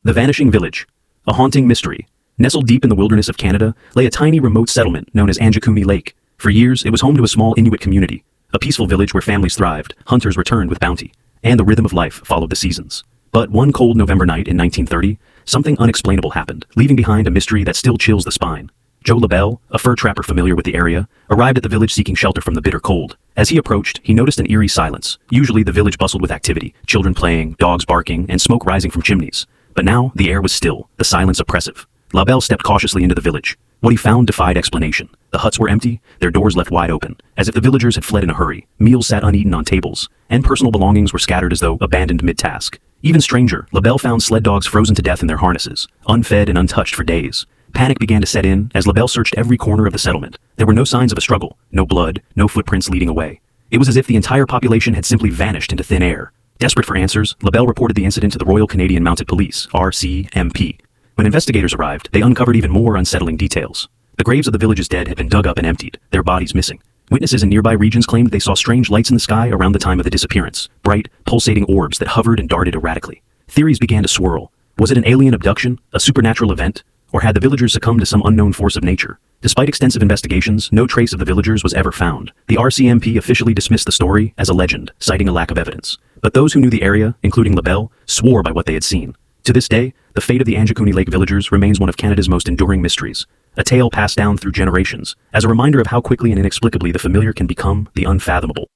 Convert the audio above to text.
The Vanishing Village. A haunting mystery. Nestled deep in the wilderness of Canada lay a tiny remote settlement known as Anjikuni Lake. For years, it was home to a small Inuit community, a peaceful village where families thrived, hunters returned with bounty, and the rhythm of life followed the seasons. But one cold November night in 1930, something unexplainable happened, leaving behind a mystery that still chills the spine. Joe LaBelle, a fur trapper familiar with the area, arrived at the village seeking shelter from the bitter cold. As he approached, he noticed an eerie silence. Usually the village bustled with activity, children playing, dogs barking, and smoke rising from chimneys. But now, the air was still, the silence oppressive. LaBelle stepped cautiously into the village. What he found defied explanation. The huts were empty, their doors left wide open, as if the villagers had fled in a hurry. Meals sat uneaten on tables, and personal belongings were scattered as though abandoned mid-task. Even stranger, LaBelle found sled dogs frozen to death in their harnesses, unfed and untouched for days. Panic began to set in as LaBelle searched every corner of the settlement. There were no signs of a struggle, no blood, no footprints leading away. It was as if the entire population had simply vanished into thin air. Desperate for answers, LaBelle reported the incident to the Royal Canadian Mounted Police, RCMP. When investigators arrived, they uncovered even more unsettling details. The graves of the village's dead had been dug up and emptied, their bodies missing. Witnesses in nearby regions claimed they saw strange lights in the sky around the time of the disappearance, bright, pulsating orbs that hovered and darted erratically. Theories began to swirl. Was it an alien abduction, a supernatural event, or had the villagers succumbed to some unknown force of nature? Despite extensive investigations, no trace of the villagers was ever found. The RCMP officially dismissed the story as a legend, citing a lack of evidence. But those who knew the area, including LaBelle, swore by what they had seen. To this day, the fate of the Anjikuni Lake villagers remains one of Canada's most enduring mysteries, a tale passed down through generations, as a reminder of how quickly and inexplicably the familiar can become the unfathomable.